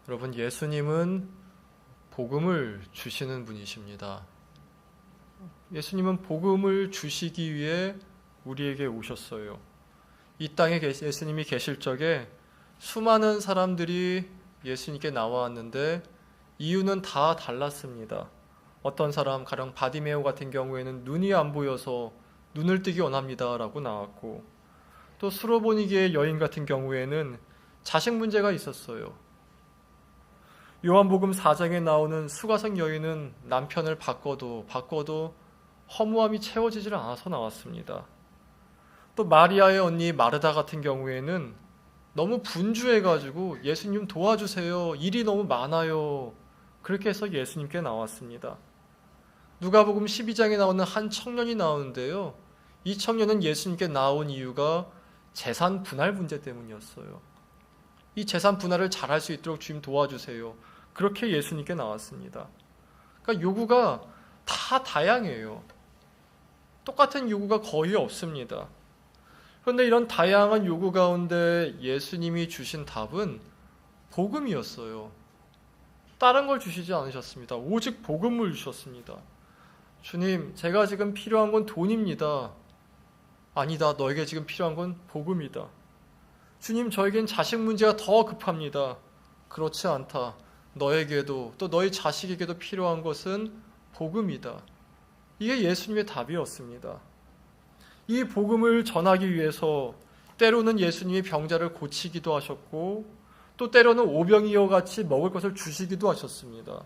여러분, 예수님은 복음을 주시는 분이십니다. 예수님은 복음을 주시기 위해 우리에게 오셨어요. 이 땅에 예수님이 계실 적에 수많은 사람들이 예수님께 나왔는데 이유는 다 달랐습니다. 어떤 사람, 가령 바디메오 같은 경우에는 눈이 안 보여서 눈을 뜨기 원합니다 라고 나왔고, 또 수로보니게의 여인 같은 경우에는 자식 문제가 있었어요. 요한복음 4장에 나오는 수가성 여인은 남편을 바꿔도 허무함이 채워지질 않아서 나왔습니다. 또 마리아의 언니 마르다 같은 경우에는 너무 분주해가지고 예수님 도와주세요, 일이 너무 많아요, 그렇게 해서 예수님께 나왔습니다. 누가복음 12장에 나오는 한 청년이 나오는데요, 이 청년은 예수님께 나온 이유가 재산 분할 문제 때문이었어요. 이 재산 분할을 잘할 수 있도록 주님 도와주세요, 그렇게 예수님께 나왔습니다. 그러니까 요구가 다 다양해요. 똑같은 요구가 거의 없습니다. 그런데 이런 다양한 요구 가운데 예수님이 주신 답은 복음이었어요. 다른 걸 주시지 않으셨습니다. 오직 복음을 주셨습니다. 주님, 제가 지금 필요한 건 돈입니다. 아니다, 너에게 지금 필요한 건 복음이다. 주님, 저에겐 자식 문제가 더 급합니다. 그렇지 않다. 너에게도 또 너희 자식에게도 필요한 것은 복음이다. 이게 예수님의 답이었습니다. 이 복음을 전하기 위해서 때로는 예수님이 병자를 고치기도 하셨고, 또 때로는 오병이어 같이 먹을 것을 주시기도 하셨습니다.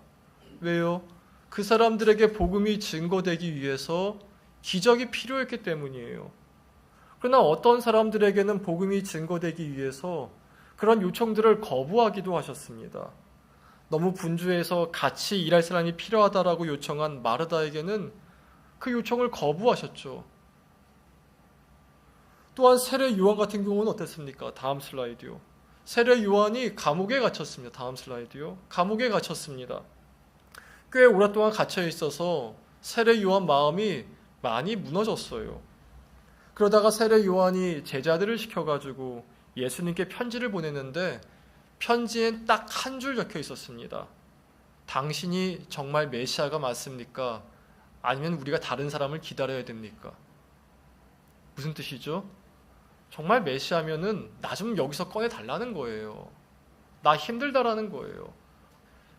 왜요? 그 사람들에게 복음이 증거되기 위해서 기적이 필요했기 때문이에요. 그러나 어떤 사람들에게는 복음이 증거되기 위해서 그런 요청들을 거부하기도 하셨습니다. 너무 분주해서 같이 일할 사람이 필요하다라고 요청한 마르다에게는 그 요청을 거부하셨죠. 또한 세례 요한 같은 경우는 어땠습니까? 다음 슬라이드요. 세례 요한이 감옥에 갇혔습니다. 다음 슬라이드요. 감옥에 갇혔습니다. 꽤 오랫동안 갇혀 있어서 세례 요한 마음이 많이 무너졌어요. 그러다가 세례 요한이 제자들을 시켜가지고 예수님께 편지를 보냈는데 편지엔 딱 한 줄 적혀 있었습니다. 당신이 정말 메시아가 맞습니까? 아니면 우리가 다른 사람을 기다려야 됩니까? 무슨 뜻이죠? 정말 메시아면은 나 좀 여기서 꺼내달라는 거예요. 나 힘들다라는 거예요.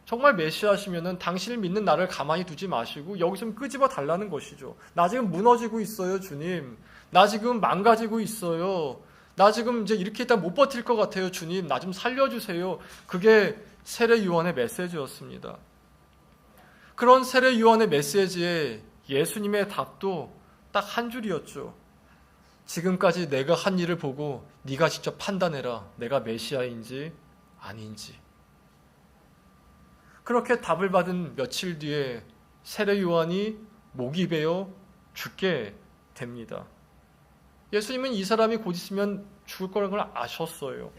정말 메시아시면은 당신을 믿는 나를 가만히 두지 마시고 여기 좀 끄집어 달라는 것이죠. 나 지금 무너지고 있어요, 주님. 나 지금 망가지고 있어요. 나 지금 이제 이렇게 있다 못 버틸 것 같아요, 주님. 나 좀 살려주세요. 그게 세례 요한의 메시지였습니다. 그런 세례 요한의 메시지에 예수님의 답도 딱 한 줄이었죠. 지금까지 내가 한 일을 보고 네가 직접 판단해라. 내가 메시아인지 아닌지. 그렇게 답을 받은 며칠 뒤에 세례 요한이 목이 베어 죽게 됩니다. 예수님은 이 사람이 곧 있으면 죽을 거라는 걸 아셨어요.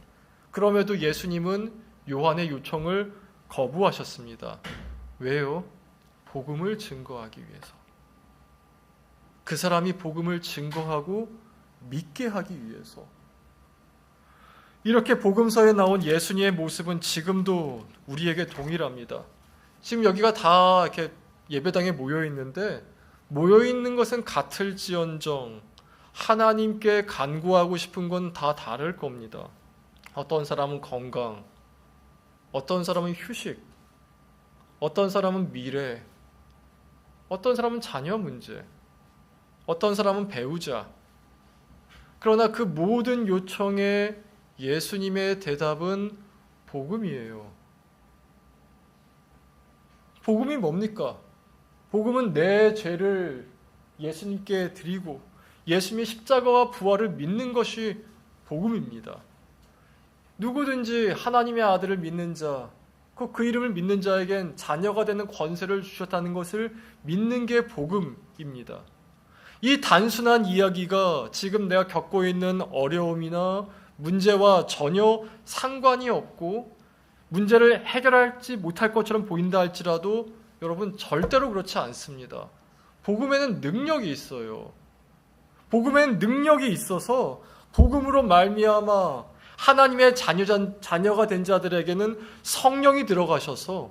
그럼에도 예수님은 요한의 요청을 거부하셨습니다. 왜요? 복음을 증거하기 위해서. 그 사람이 복음을 증거하고 믿게 하기 위해서. 이렇게 복음서에 나온 예수님의 모습은 지금도 우리에게 동일합니다. 지금 여기가 다 이렇게 예배당에 모여 있는데 모여 있는 것은 같을지언정 하나님께 간구하고 싶은 건 다 다를 겁니다. 어떤 사람은 건강, 어떤 사람은 휴식, 어떤 사람은 미래, 어떤 사람은 자녀 문제, 어떤 사람은 배우자. 그러나 그 모든 요청에 예수님의 대답은 복음이에요. 복음이 뭡니까? 복음은 내 죄를 예수님께 드리고 예수님의 십자가와 부활을 믿는 것이 복음입니다. 누구든지 하나님의 아들을 믿는 자, 그 이름을 믿는 자에겐 자녀가 되는 권세를 주셨다는 것을 믿는 게 복음입니다. 이 단순한 이야기가 지금 내가 겪고 있는 어려움이나 문제와 전혀 상관이 없고 문제를 해결하지 못할 것처럼 보인다 할지라도 여러분 절대로 그렇지 않습니다. 복음에는 능력이 있어요. 복음에는 능력이 있어서 복음으로 말미암아 하나님의 자녀가 된 자들에게는 성령이 들어가셔서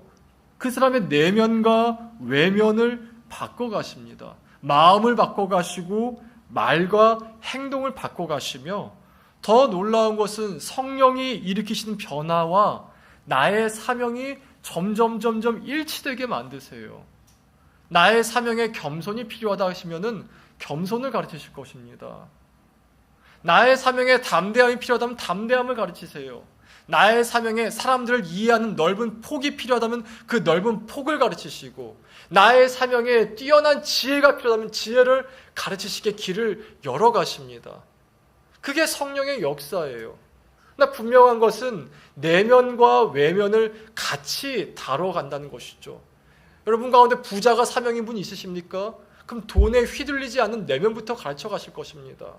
그 사람의 내면과 외면을 바꿔가십니다. 마음을 바꿔가시고 말과 행동을 바꿔가시며, 더 놀라운 것은 성령이 일으키시는 변화와 나의 사명이 점점 일치되게 만드세요. 나의 사명에 겸손이 필요하다 하시면은 겸손을 가르치실 것입니다. 나의 사명에 담대함이 필요하다면 담대함을 가르치세요. 나의 사명에 사람들을 이해하는 넓은 폭이 필요하다면 그 넓은 폭을 가르치시고, 나의 사명에 뛰어난 지혜가 필요하다면 지혜를 가르치시게 길을 열어가십니다. 그게 성령의 역사예요. 그러나 분명한 것은 내면과 외면을 같이 다뤄간다는 것이죠. 여러분 가운데 부자가 사명인 분 있으십니까? 그럼 돈에 휘둘리지 않는 내면부터 가르쳐 가실 것입니다.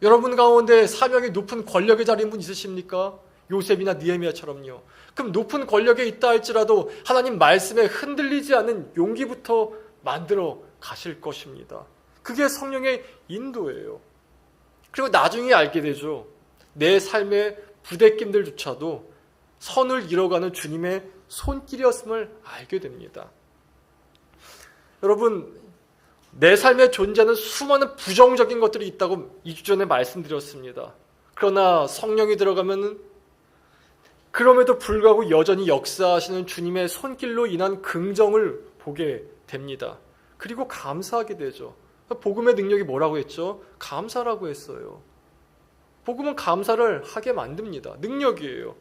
여러분 가운데 사명이 높은 권력의 자리인 분 있으십니까? 요셉이나 느헤미야처럼요. 그럼 높은 권력에 있다 할지라도 하나님 말씀에 흔들리지 않는 용기부터 만들어 가실 것입니다. 그게 성령의 인도예요. 그리고 나중에 알게 되죠. 내 삶의 부대낌들조차도 선을 이뤄가는 주님의 손길이었음을 알게 됩니다. 여러분, 내 삶에 존재하는 수많은 부정적인 것들이 있다고 2주 전에 말씀드렸습니다. 그러나 성령이 들어가면 그럼에도 불구하고 여전히 역사하시는 주님의 손길로 인한 긍정을 보게 됩니다. 그리고 감사하게 되죠. 복음의 능력이 뭐라고 했죠? 감사라고 했어요. 복음은 감사를 하게 만듭니다. 능력이에요.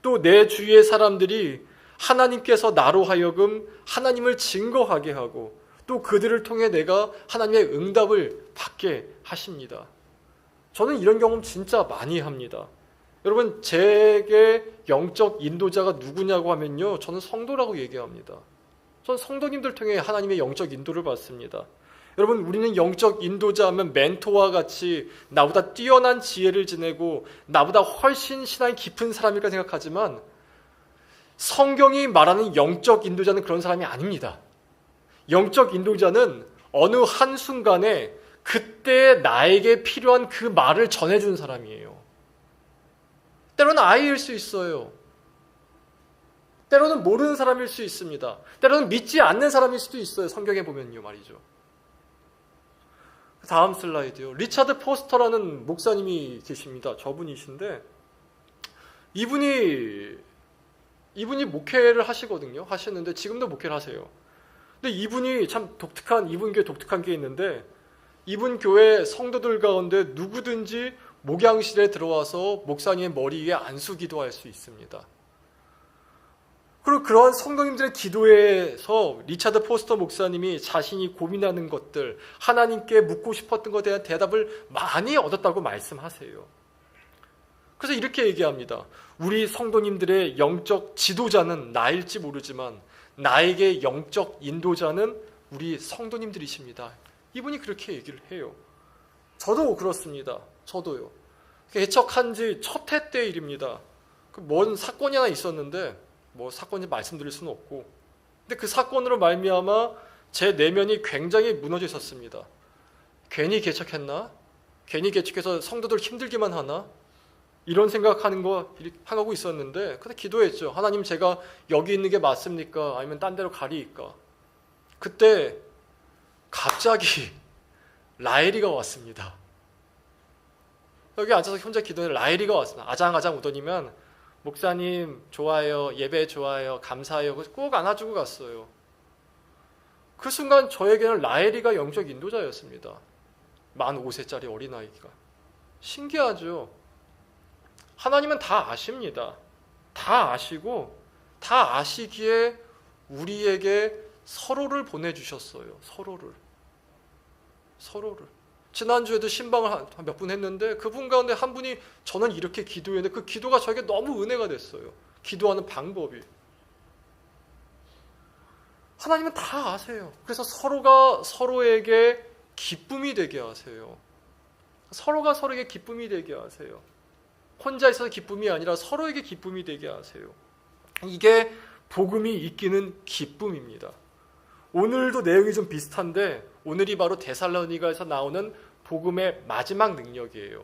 또 내 주위의 사람들이 하나님께서 나로 하여금 하나님을 증거하게 하고, 또 그들을 통해 내가 하나님의 응답을 받게 하십니다. 저는 이런 경험 진짜 많이 합니다. 여러분, 제게 영적 인도자가 누구냐고 하면요, 저는 성도라고 얘기합니다. 저는 성도님들 통해 하나님의 영적 인도를 받습니다. 여러분, 우리는 영적 인도자 하면 멘토와 같이 나보다 뛰어난 지혜를 지내고 나보다 훨씬 신앙이 깊은 사람일까 생각하지만, 성경이 말하는 영적 인도자는 그런 사람이 아닙니다. 영적 인도자는 어느 한순간에 그때 나에게 필요한 그 말을 전해주는 사람이에요. 때로는 아이일 수 있어요. 때로는 모르는 사람일 수 있습니다. 때로는 믿지 않는 사람일 수도 있어요. 성경에 보면요, 말이죠. 다음 슬라이드요. 리차드 포스터라는 목사님이 계십니다. 저분이신데 이분이 목회를 하시는데 지금도 목회를 하세요. 근데 이분이 참 이분 교회 독특한 게 있는데, 이분 교회 성도들 가운데 누구든지 목양실에 들어와서 목사님의 머리 위에 안수 기도할 수 있습니다. 그리고 그러한 성도님들의 기도에서 리차드 포스터 목사님이 자신이 고민하는 것들, 하나님께 묻고 싶었던 것에 대한 대답을 많이 얻었다고 말씀하세요. 그래서 이렇게 얘기합니다. 우리 성도님들의 영적 지도자는 나일지 모르지만 나에게 영적 인도자는 우리 성도님들이십니다. 이분이 그렇게 얘기를 해요. 저도 그렇습니다. 저도요. 개척한 지 첫 해 때 일입니다. 뭔 사건이 하나 있었는데 사건인지 말씀드릴 수는 없고, 근데 그 사건으로 말미암아 제 내면이 굉장히 무너져 있었습니다. 괜히 개척했나? 괜히 개척해서 성도들 힘들기만 하나? 이런 생각하는 거 하고 있었는데, 근데 기도했죠. 하나님, 제가 여기 있는 게 맞습니까? 아니면 딴 데로 가리일까? 그때 갑자기 라헬이가 왔습니다. 여기 앉아서 혼자 기도했는데 라헬이가 왔습니다. 아장아장 오더니만 목사님 좋아요, 예배 좋아요, 감사해요. 꼭 안아주고 갔어요. 그 순간 저에게는 라헬이가 영적 인도자였습니다. 만 5세짜리 어린아이가. 신기하죠? 하나님은 다 아십니다. 다 아시고 다 아시기에 우리에게 서로를 보내주셨어요. 서로를. 지난주에도 신방을 몇 분 했는데 그분 가운데 한 분이 저는 이렇게 기도했는데 그 기도가 저에게 너무 은혜가 됐어요. 기도하는 방법이. 하나님은 다 아세요. 그래서 서로가 서로에게 기쁨이 되게 하세요. 서로가 서로에게 기쁨이 되게 하세요. 혼자 있어서 기쁨이 아니라 서로에게 기쁨이 되게 하세요. 이게 복음이 이끄는 기쁨입니다. 오늘도 내용이 좀 비슷한데 오늘이 바로 데살로니가에서 나오는 복음의 마지막 능력이에요.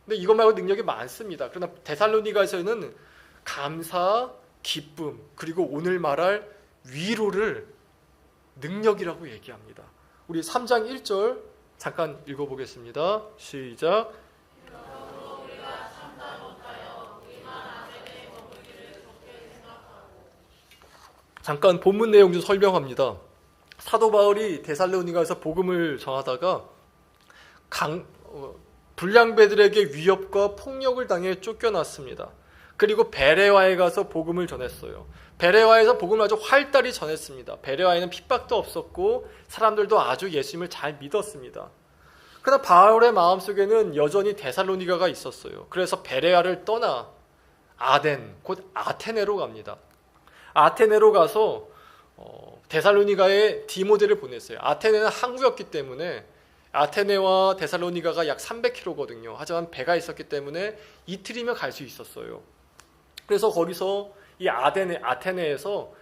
근데 이것 말고 능력이 많습니다. 그러나 데살로니가에서는 감사, 기쁨, 그리고 오늘 말할 위로를 능력이라고 얘기합니다. 우리 3장 1절 잠깐 읽어보겠습니다. 시작. 잠깐 본문 내용 좀 설명합니다. 사도 바울이 데살로니가에서 복음을 전하다가 불량배들에게 위협과 폭력을 당해 쫓겨났습니다. 그리고 베레와에 가서 복음을 전했어요. 베레와에서 복음을 아주 활달히 전했습니다. 베레와에는 핍박도 없었고 사람들도 아주 예수님을 잘 믿었습니다. 그러나 바울의 마음속에는 여전히 데살로니가가 있었어요. 그래서 베레와를 떠나 아덴, 곧 아테네로 갑니다. 아테네로 가서 데살로니가에 디모데를 보냈어요. 아테네는 항구였기 때문에 아테네와 데살로니가가 약 300km거든요. 하지만 배가 있었기 때문에 이틀이면 갈 수 있었어요. 그래서 거기서 이 아테네에서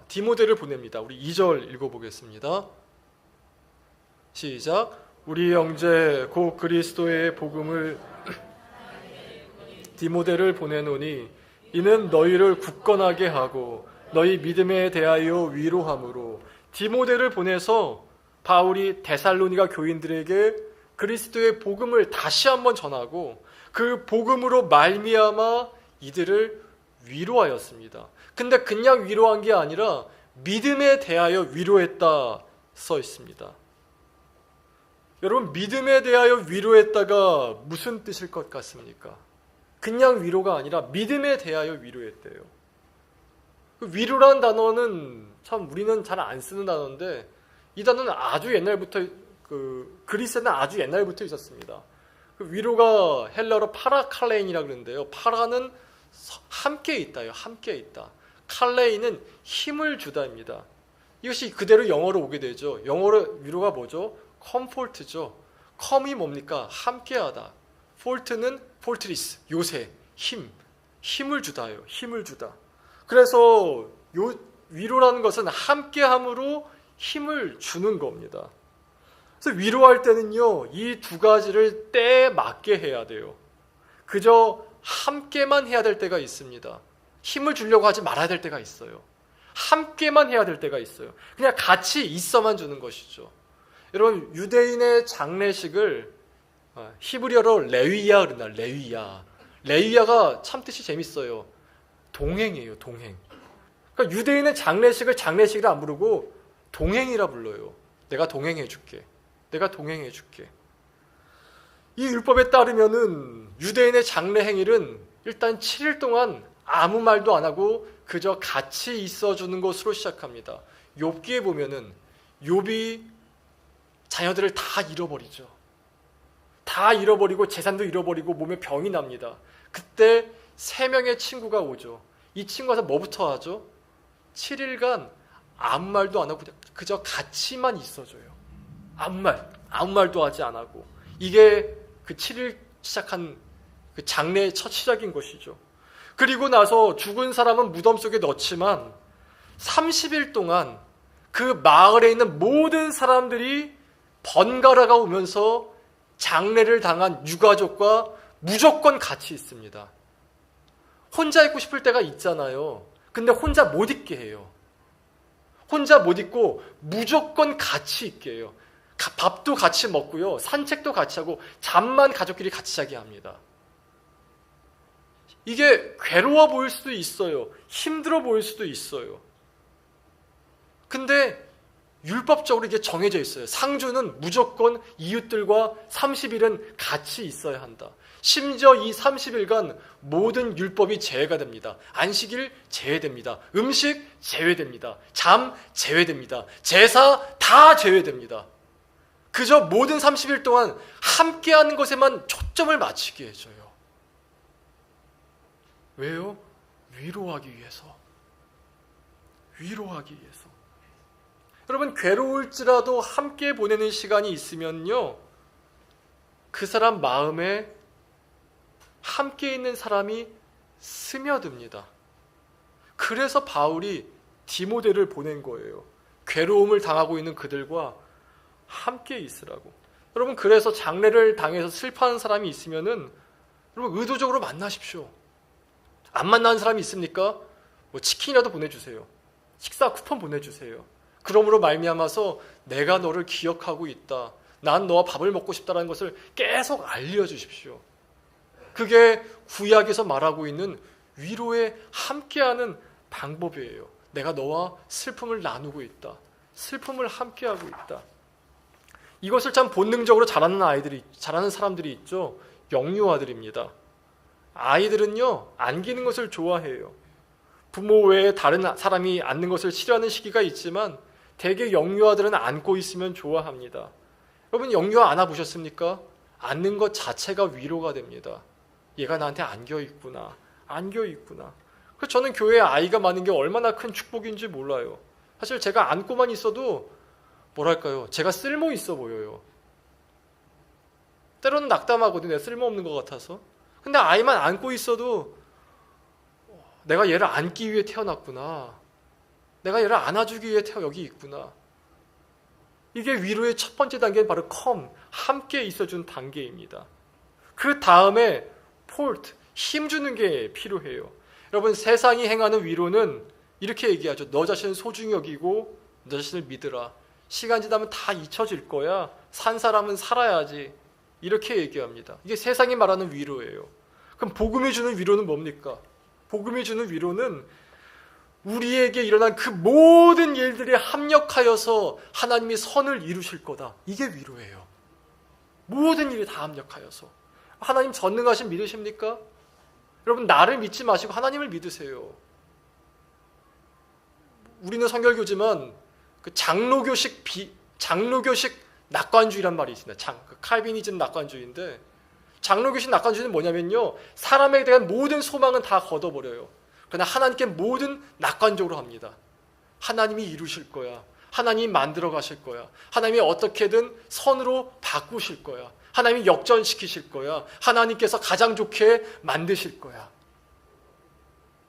디모데를 보냅니다. 우리 2절 읽어보겠습니다. 시작. 우리 형제 곧 그리스도의 복음을 디모데를 보내노니 이는 너희를 굳건하게 하고 너희 믿음에 대하여 위로함으로. 디모데를 보내서 바울이 데살로니가 교인들에게 그리스도의 복음을 다시 한번 전하고 그 복음으로 말미암아 이들을 위로하였습니다. 근데 그냥 위로한 게 아니라 믿음에 대하여 위로했다 써 있습니다. 여러분, 믿음에 대하여 위로했다가 무슨 뜻일 것 같습니까? 그냥 위로가 아니라 믿음에 대하여 위로했대요. 위로란 단어는 참 우리는 잘 안 쓰는 단어인데 이 단어는 아주 옛날부터 그리스에는 아주 옛날부터 있었습니다. 위로가 헬라어로 파라칼레인이라고 그러는데요. 파라는 함께 있다요. 함께 있다. 칼레인은 힘을 주다입니다. 이것이 그대로 영어로 오게 되죠. 영어로 위로가 뭐죠? 컴포트죠. 컴이 뭡니까? 함께하다. 폴트는 폴트리스, 요새, 힘을 주다요. 힘을 주다. 그래서 위로라는 것은 함께함으로 힘을 주는 겁니다. 그래서 위로할 때는요, 이 두 가지를 때에 맞게 해야 돼요. 그저 함께만 해야 될 때가 있습니다. 힘을 주려고 하지 말아야 될 때가 있어요. 함께만 해야 될 때가 있어요. 그냥 같이 있어만 주는 것이죠. 여러분, 유대인의 장례식을 히브리어로 레위야 그런다. 레위야가 참 뜻이 재밌어요. 동행이에요. 동행. 그러니까 유대인의 장례식을 장례식이라 안 부르고 동행이라 불러요. 내가 동행해 줄게. 내가 동행해 줄게. 이 율법에 따르면은 유대인의 장례 행일은 일단 7일 동안 아무 말도 안 하고 그저 같이 있어주는 것으로 시작합니다. 욥기에 보면은 욥이 자녀들을 다 잃어버리죠. 다 잃어버리고 재산도 잃어버리고 몸에 병이 납니다. 그때 3명의 친구가 오죠. 이 친구가 뭐부터 하죠? 7일간 아무 말도 안 하고 그저 같이만 있어줘요. 아무 말도 하지 안 하고. 이게 그 7일 시작한 그 장례의 첫 시작인 것이죠. 그리고 나서 죽은 사람은 무덤 속에 넣지만 30일 동안 그 마을에 있는 모든 사람들이 번갈아가 오면서 장례를 당한 유가족과 무조건 같이 있습니다. 혼자 있고 싶을 때가 있잖아요. 근데 혼자 못 있게 해요. 혼자 못 있고 무조건 같이 있게 해요. 밥도 같이 먹고요. 산책도 같이 하고 잠만 가족끼리 같이 자게 합니다. 이게 괴로워 보일 수도 있어요. 힘들어 보일 수도 있어요. 근데 율법적으로 이게 정해져 있어요. 상주는 무조건 이웃들과 30일은 같이 있어야 한다. 심지어 이 30일간 모든 율법이 제외가 됩니다. 안식일 제외됩니다. 음식 제외됩니다. 잠 제외됩니다. 제사 다 제외됩니다. 그저 모든 30일 동안 함께하는 것에만 초점을 맞추게 해줘요. 왜요? 위로하기 위해서. 위로하기 위해서. 여러분, 괴로울지라도 함께 보내는 시간이 있으면요, 그 사람 마음에 함께 있는 사람이 스며듭니다. 그래서 바울이 디모데를 보낸 거예요. 괴로움을 당하고 있는 그들과 함께 있으라고. 여러분, 그래서 장례를 당해서 슬퍼하는 사람이 있으면은 여러분 의도적으로 만나십시오. 안 만나는 사람이 있습니까? 뭐 치킨이라도 보내주세요. 식사 쿠폰 보내주세요. 그러므로 말미암아서 내가 너를 기억하고 있다. 난 너와 밥을 먹고 싶다는 것을 계속 알려주십시오. 그게 구약에서 말하고 있는 위로에 함께하는 방법이에요. 내가 너와 슬픔을 나누고 있다. 슬픔을 함께하고 있다. 이것을 참 본능적으로 잘하는 사람들이 있죠. 영유아들입니다. 아이들은요, 안기는 것을 좋아해요. 부모 외에 다른 사람이 안는 것을 싫어하는 시기가 있지만 대개 영유아들은 안고 있으면 좋아합니다. 여러분 영유아 안아보셨습니까? 안는 것 자체가 위로가 됩니다. 얘가 나한테 안겨 있구나. 안겨 있구나. 그래서 저는 교회에 아이가 많은 게 얼마나 큰 축복인지 몰라요. 사실 제가 안고만 있어도 뭐랄까요? 제가 쓸모 있어 보여요. 때로는 낙담하거든요. 쓸모없는 것 같아서. 근데 아이만 안고 있어도 내가 얘를 안기 위해 태어났구나. 내가 얘를 안아주기 위해 여기 있구나. 이게 위로의 첫 번째 단계는 바로 함께 있어준 단계입니다. 그 다음에 힘주는 게 필요해요. 여러분 세상이 행하는 위로는 이렇게 얘기하죠. 너 자신을 소중히 여기고 너 자신을 믿으라. 시간 지나면 다 잊혀질 거야. 산 사람은 살아야지. 이렇게 얘기합니다. 이게 세상이 말하는 위로예요. 그럼 복음이 주는 위로는 뭡니까? 복음이 주는 위로는 우리에게 일어난 그 모든 일들에 합력하여서 하나님이 선을 이루실 거다. 이게 위로예요. 모든 일이 다 합력하여서. 하나님 전능하신 믿으십니까? 여러분 나를 믿지 마시고 하나님을 믿으세요. 우리는 성결교지만 그 장로교식 낙관주의란 말이 있습니다. 칼비니즘 낙관주의인데 장로교식 낙관주의는 뭐냐면요. 사람에 대한 모든 소망은 다 걷어버려요. 그러나 하나님께 모든 낙관적으로 합니다. 하나님이 이루실 거야. 하나님이 만들어 가실 거야. 하나님이 어떻게든 선으로 바꾸실 거야. 하나님이 역전시키실 거야. 하나님께서 가장 좋게 만드실 거야.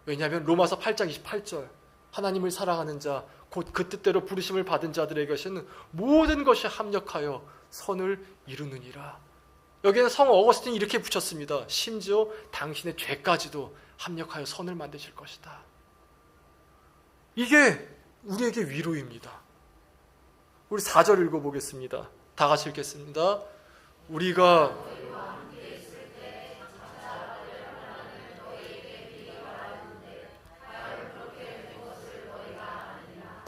왜냐하면 로마서 8장 28절 하나님을 사랑하는 자 곧 그 뜻대로 부르심을 받은 자들에게는 모든 것이 합력하여 선을 이루느니라. 여기에는 성 어거스틴이 이렇게 붙였습니다. 심지어 당신의 죄까지도 합력하여 선을 만드실 것이다. 이게 우리에게 위로입니다. 우리 4절 읽어보겠습니다. 다 같이 읽겠습니다. 우리가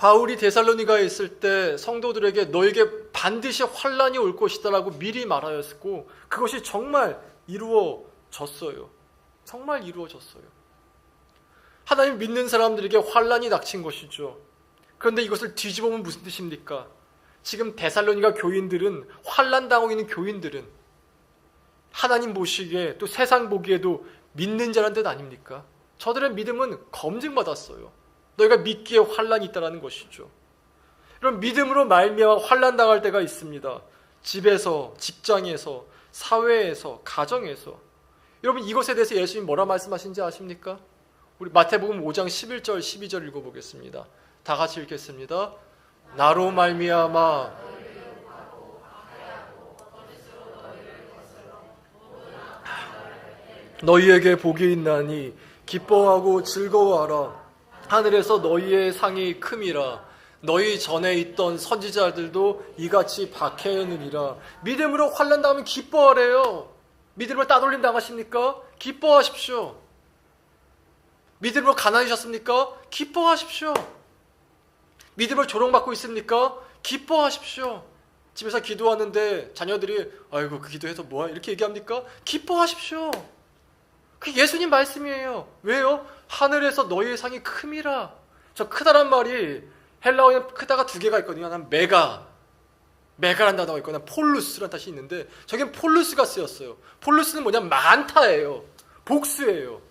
바울이 데살로니가에 있을 때 성도들에게 너에게 반드시 환란이 올 것이다라고 미리 말하였고 그것이 정말 이루어졌어요. 정말 이루어졌어요. 하나님 믿는 사람들에게 환란이 닥친 것이죠. 그런데 이것을 뒤집어보면 무슨 뜻입니까? 지금 데살로니가 교인들은 환란 당하고 있는 교인들은 하나님 보시기에 또 세상 보기에도 믿는 자란 뜻 아닙니까? 저들의 믿음은 검증받았어요. 너희가 믿기에 환란이 있다는 것이죠. 이런 믿음으로 말미암아 환란 당할 때가 있습니다. 집에서, 직장에서, 사회에서, 가정에서. 여러분 이것에 대해서 예수님이 뭐라 말씀하신지 아십니까? 우리 마태복음 5장 11절 12절 읽어보겠습니다. 다 같이 읽겠습니다. 나로 말미암아 너희에게 복이 있나니 기뻐하고 즐거워하라. 하늘에서 너희의 상이 큼이라. 너희 전에 있던 선지자들도 이같이 박해하느니라. 믿음으로 환난 당하면 기뻐하래요. 믿음으로 따돌림 당하십니까? 기뻐하십시오. 믿음으로 가난하셨습니까? 기뻐하십시오. 믿음으로 조롱받고 있습니까? 기뻐하십시오. 집에서 기도하는데 자녀들이 아이고 그 기도해서 뭐야 이렇게 얘기합니까? 기뻐하십시오. 그 예수님 말씀이에요. 왜요? 하늘에서 너희의 상이 큼이라. 저 크다란 말이 헬라어에는 크다가 두 개가 있거든요. 하나는 메가란 단어가 있거나 폴루스라는 뜻이 있는데 저긴 폴루스가 쓰였어요. 폴루스는 뭐냐면 많다예요. 복수예요.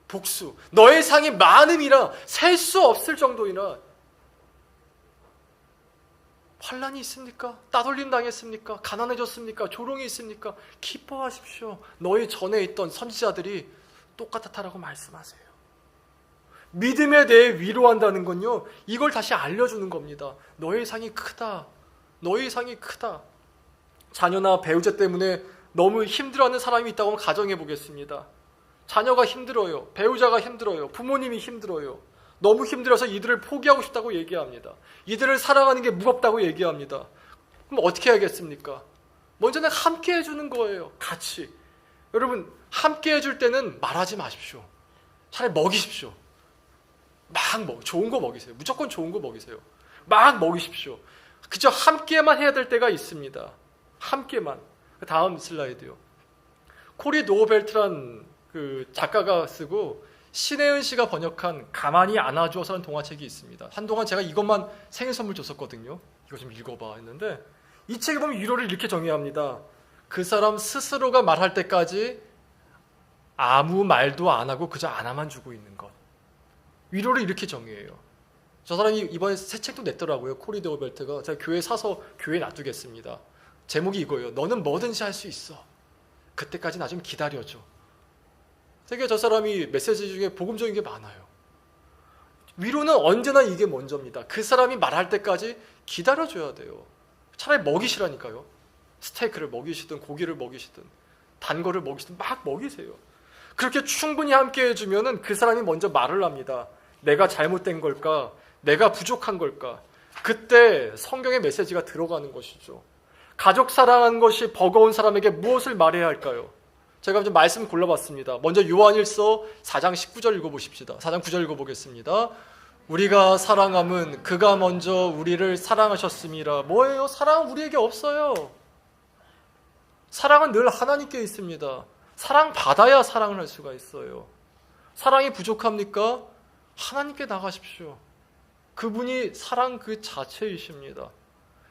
복수. 너의 상이 많음이라 셀 수 없을 정도이나. 환난이 있습니까? 따돌림 당했습니까? 가난해졌습니까? 조롱이 있습니까? 기뻐하십시오. 너희 전에 있던 선지자들이 똑같았다라고 말씀하세요. 믿음에 대해 위로한다는 건요, 이걸 다시 알려주는 겁니다. 너의 상이 크다. 너의 상이 크다. 자녀나 배우자 때문에 너무 힘들어하는 사람이 있다고 가정해 보겠습니다. 자녀가 힘들어요. 배우자가 힘들어요. 부모님이 힘들어요. 너무 힘들어서 이들을 포기하고 싶다고 얘기합니다. 이들을 사랑하는 게 무겁다고 얘기합니다. 그럼 어떻게 해야겠습니까? 먼저는 함께 해주는 거예요. 같이. 여러분, 함께 해줄 때는 말하지 마십시오. 차라리 먹이십시오. 좋은 거 먹이세요. 무조건 좋은 거 먹이세요. 막 먹이십시오. 그저 함께만 해야 될 때가 있습니다. 함께만. 다음 슬라이드요. 코리 노어벨트란 그 작가가 쓰고 신혜은 씨가 번역한 가만히 안아줘서라는 동화책이 있습니다. 한동안 제가 이것만 생일 선물 줬었거든요. 이거 좀 읽어봐 했는데 이 책에 보면 위로를 이렇게 정의합니다. 그 사람 스스로가 말할 때까지 아무 말도 안 하고 그저 안아만 주고 있는 것. 위로를 이렇게 정의해요. 저 사람이 이번에 새 책도 냈더라고요. 코리 노어벨트가. 제가 교회 사서 교회에 놔두겠습니다. 제목이 이거예요. 너는 뭐든지 할 수 있어. 그때까지 나 좀 기다려줘. 되게 저 사람이 메시지 중에 복음적인 게 많아요. 위로는 언제나 이게 먼저입니다. 그 사람이 말할 때까지 기다려줘야 돼요. 차라리 먹이시라니까요. 스테이크를 먹이시든 고기를 먹이시든 단 거를 먹이시든 막 먹이세요. 그렇게 충분히 함께 해주면은 그 사람이 먼저 말을 합니다. 내가 잘못된 걸까? 내가 부족한 걸까? 그때 성경의 메시지가 들어가는 것이죠. 가족 사랑하는 것이 버거운 사람에게 무엇을 말해야 할까요? 제가 좀 말씀 골라봤습니다. 먼저 요한일서 4장 19절 읽어보십시다. 4장 9절 읽어보겠습니다. 우리가 사랑함은 그가 먼저 우리를 사랑하셨음이라. 뭐예요? 사랑은 우리에게 없어요. 사랑은 늘 하나님께 있습니다. 사랑받아야 사랑을 할 수가 있어요. 사랑이 부족합니까? 하나님께 나가십시오. 그분이 사랑 그 자체이십니다.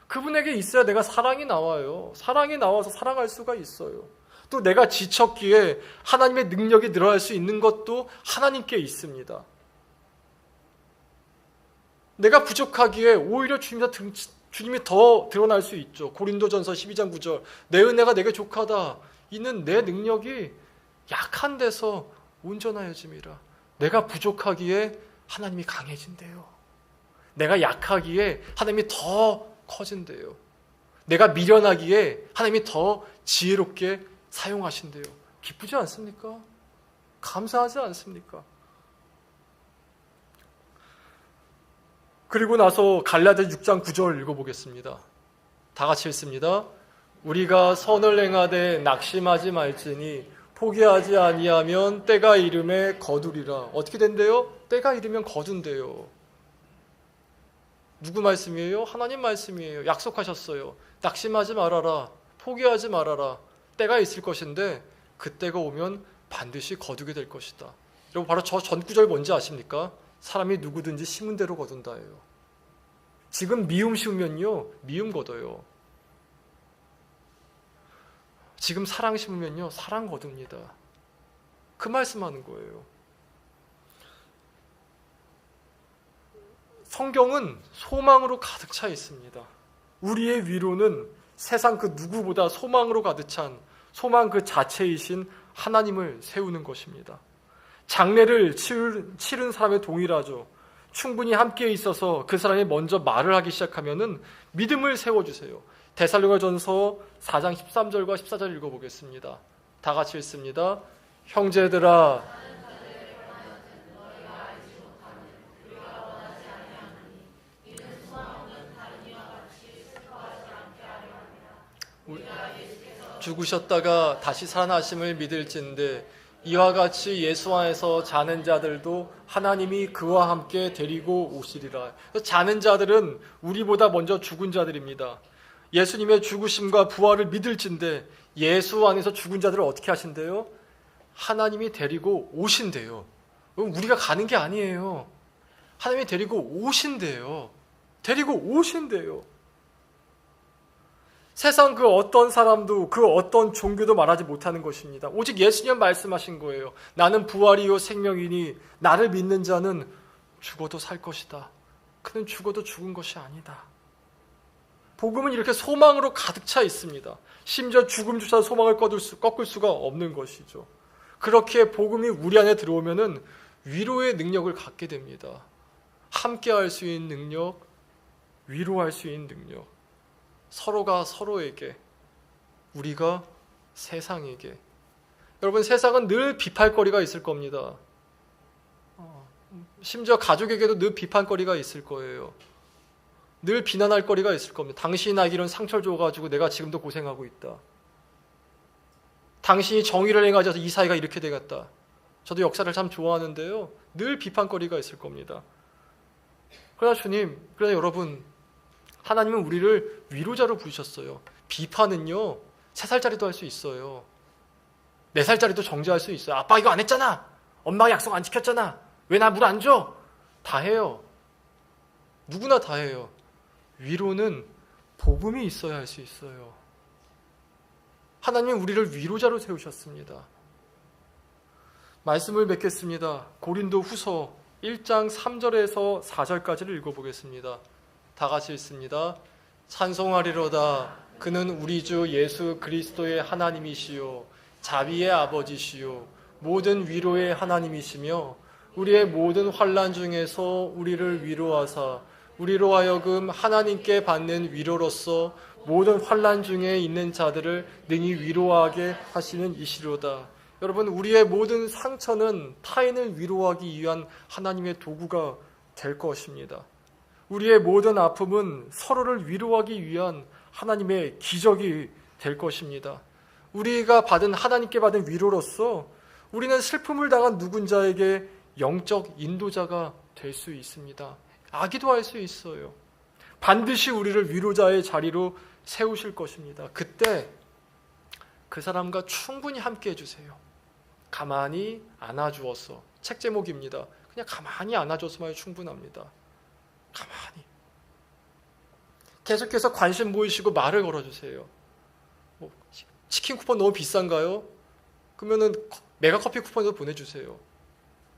그분에게 있어야 내가 사랑이 나와요. 사랑이 나와서 사랑할 수가 있어요. 또 내가 지쳤기에 하나님의 능력이 늘어날 수 있는 것도 하나님께 있습니다. 내가 부족하기에 오히려 주님이 더 드러날 수 있죠. 고린도전서 12장 9절 내 은혜가 내게 족하다. 이는 내 능력이 약한 데서 온전하여짐이라. 내가 부족하기에 하나님이 강해진대요. 내가 약하기에 하나님이 더 커진대요. 내가 미련하기에 하나님이 더 지혜롭게 사용하신대요. 기쁘지 않습니까? 감사하지 않습니까? 그리고 나서 갈라디아 6장 9절 읽어보겠습니다. 다 같이 읽습니다. 우리가 선을 행하되 낙심하지 말지니 포기하지 아니하면 때가 이름에 거두리라. 어떻게 된대요? 때가 이르면 거둔대요. 누구 말씀이에요? 하나님 말씀이에요. 약속하셨어요. 낙심하지 말아라. 포기하지 말아라. 때가 있을 것인데 그 때가 오면 반드시 거두게 될 것이다. 여러분 바로 저 전구절 뭔지 아십니까? 사람이 누구든지 심은 대로 거둔다예요. 지금 미움 심으면요 미움 거둬요. 지금 사랑 심으면요 사랑 거둡니다. 그 말씀하는 거예요. 성경은 소망으로 가득 차 있습니다. 우리의 위로는 세상 그 누구보다 소망으로 가득 찬 소망 그 자체이신 하나님을 세우는 것입니다. 장례를 치른 사람의 동일하죠. 충분히 함께 있어서 그 사람이 먼저 말을 하기 시작하면은 믿음을 세워주세요. 데살로니가전서 4장 13절과 14절 읽어보겠습니다. 다 같이 읽습니다. 형제들아 죽으셨다가 다시 살아나심을 믿을진데 이와 같이 예수 안에서 자는 자들도 하나님이 그와 함께 데리고 오시리라. 자는 자들은 우리보다 먼저 죽은 자들입니다. 예수님의 죽으심과 부활을 믿을진데 예수 안에서 죽은 자들을 어떻게 하신대요? 하나님이 데리고 오신대요. 우리가 가는 게 아니에요. 하나님이 데리고 오신대요. 데리고 오신대요. 세상 그 어떤 사람도 그 어떤 종교도 말하지 못하는 것입니다. 오직 예수님 말씀하신 거예요. 나는 부활이요 생명이니 나를 믿는 자는 죽어도 살 것이다. 그는 죽어도 죽은 것이 아니다. 복음은 이렇게 소망으로 가득 차 있습니다. 심지어 죽음조차 소망을 꺾을 수가 없는 것이죠. 그렇게 복음이 우리 안에 들어오면은 위로의 능력을 갖게 됩니다. 함께 할 수 있는 능력, 위로할 수 있는 능력. 서로가 서로에게 우리가 세상에게. 여러분, 세상은 늘 비판거리가 있을 겁니다. 심지어 가족에게도 늘 비판거리가 있을 거예요. 늘 비난할 거리가 있을 겁니다. 당신이 나에게 이런 상처를 줘가지고 내가 지금도 고생하고 있다. 당신이 정의를 행하셔서 이 사회가 이렇게 되겠다. 저도 역사를 참 좋아하는데요. 늘 비판거리가 있을 겁니다. 그러나 여러분, 하나님은 우리를 위로자로 부르셨어요. 비판은요, 3살짜리도 할 수 있어요. 4살짜리도 정죄할 수 있어요. 아빠 이거 안 했잖아. 엄마가 약속 안 지켰잖아. 왜 나 물 안 줘? 다 해요. 누구나 다 해요. 위로는 복음이 있어야 할 수 있어요. 하나님은 우리를 위로자로 세우셨습니다. 말씀을 맺겠습니다. 고린도 후서 1장 3절에서 4절까지를 읽어보겠습니다. 다 같이 읽습니다. 찬송하리로다. 그는 우리 주 예수 그리스도의 하나님이시요 자비의 아버지시요 모든 위로의 하나님이시며 우리의 모든 환난 중에서 우리를 위로하사 우리로 하여금 하나님께 받는 위로로서 모든 환난 중에 있는 자들을 능히 위로하게 하시는 이시로다. 여러분, 우리의 모든 상처는 타인을 위로하기 위한 하나님의 도구가 될 것입니다. 우리의 모든 아픔은 서로를 위로하기 위한 하나님의 기적이 될 것입니다. 우리가 하나님께 받은 위로로서 우리는 슬픔을 당한 누군가에게 영적 인도자가 될 수 있습니다. 아기도 할 수 있어요. 반드시 우리를 위로자의 자리로 세우실 것입니다. 그때 그 사람과 충분히 함께 해주세요. 가만히 안아주어서. 책 제목입니다. 그냥 가만히 안아줘서만 충분합니다. 가만히. 계속해서 관심 보이시고 말을 걸어주세요. 치킨 쿠폰 너무 비싼가요? 그러면은 메가커피 쿠폰도 보내주세요.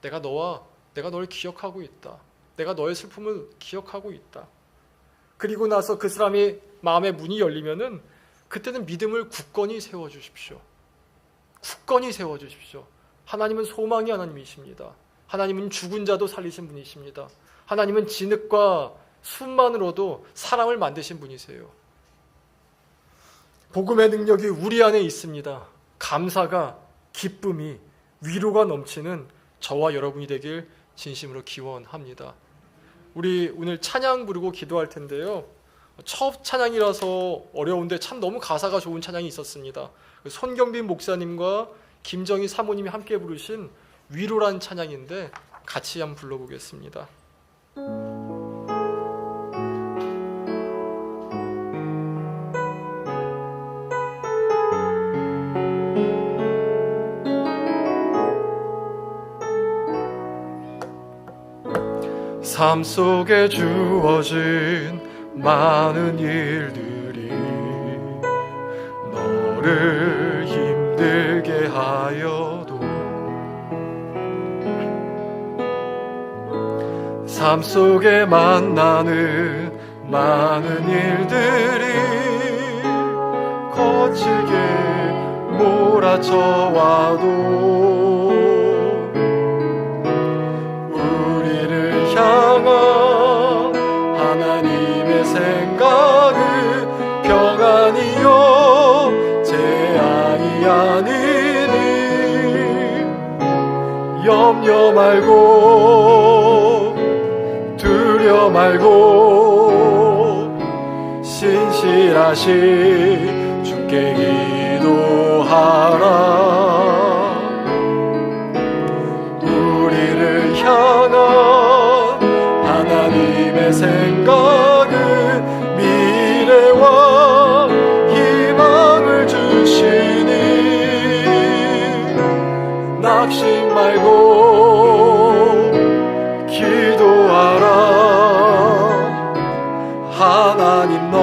내가 너를 기억하고 있다. 내가 너의 슬픔을 기억하고 있다. 그리고 나서 그 사람이 마음의 문이 열리면은 그때는 믿음을 굳건히 세워주십시오. 굳건히 세워주십시오. 하나님은 소망의 하나님이십니다. 하나님은 죽은 자도 살리신 분이십니다. 하나님은 진흙과 숲만으로도 사람을 만드신 분이세요. 복음의 능력이 우리 안에 있습니다. 감사가, 기쁨이, 위로가 넘치는 저와 여러분이 되길 진심으로 기원합니다. 우리 오늘 찬양 부르고 기도할 텐데요. 첫 찬양이라서 어려운데 참 너무 가사가 좋은 찬양이 있었습니다. 손경빈 목사님과 김정희 사모님이 함께 부르신 위로란 찬양인데 같이 한번 불러보겠습니다. 삶 속에 주어진 많은 일들이 너를 힘들게 하여도 삶 속에 만나는 많은 일들이 거칠게 몰아쳐와도 향한 하나님의 생각은 평안이요 재앙이 아니니 염려 말고 두려 말고 신실하신 주께 기도하라. 우리를 향한 하나님의 생각은 미래와 희망을 주시니 낙심 말고 기도하라. 하나님 널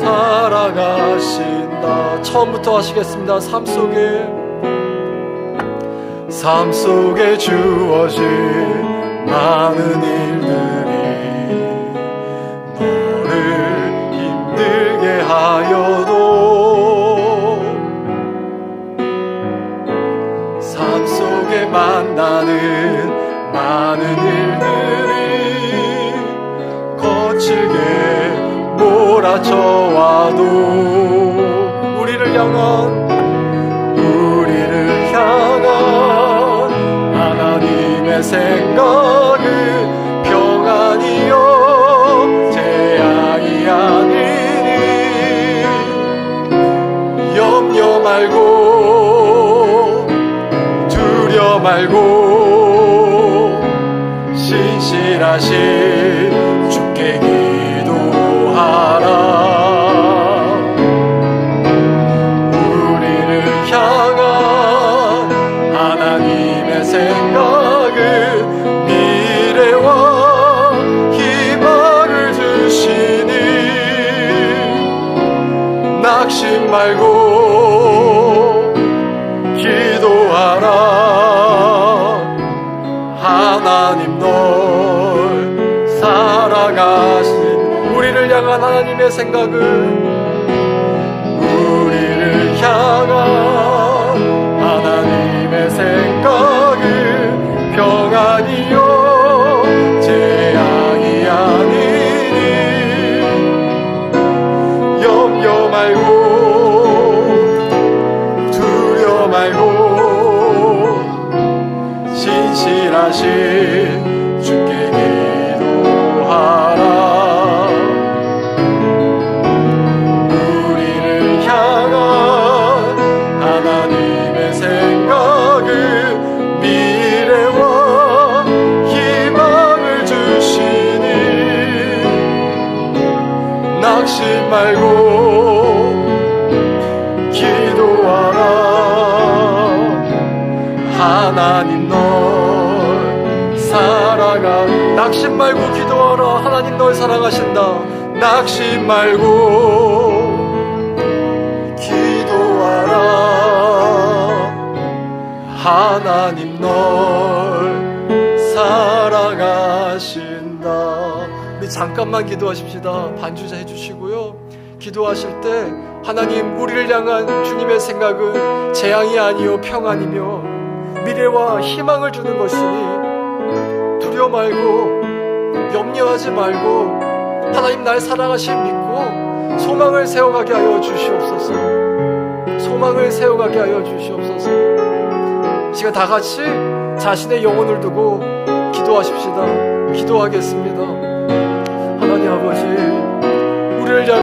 사랑하신다. 처음부터 하시겠습니다. 삶 속에 주어진 많은 일들이 너를 힘들게 하여도 삶 속에 만나는 많은 일들이 거칠게 몰아쳐와도 우리를 향한 하나님의 생각은 평안이요 재앙이 아니니 염려 말고 두려 말고 신실하신 주께 기도하라. 생각은 미래와 희망을 주시니 낙심 말고 기도하라. 하나님 널 사랑하신 우리를 향한 하나님의 생각은 우리를 향한 하나님의 생각은 평안이요 재앙이 아니니 염려 말고 두려 말고 신실하신 주께 기도하라. 우리를 향한 하나님의 생각은 미래와 희망을 주시니 낙심 말고 기도하라. 하나님 널 사랑하 낙심 말고 기도하라. 하나님 널 사랑하신다. 낙심 말고 기도하라. 하나님 널 사랑하신다. 우리 잠깐만 기도하십시다. 반주자 해주시고요. 기도하실 때 하나님 우리를 향한 주님의 생각은 재앙이 아니요 평안이며 미래와 희망을 주는 것이니 두려 말고 염려하지 말고 하나님 날 사랑하심 믿고 소망을 세워가게 하여 주시옵소서. 소망을 세워가게 하여 주시옵소서. 이 시간 다 같이 자신의 영혼을 두고 기도하십시다. 기도하겠습니다. 하나님 아버지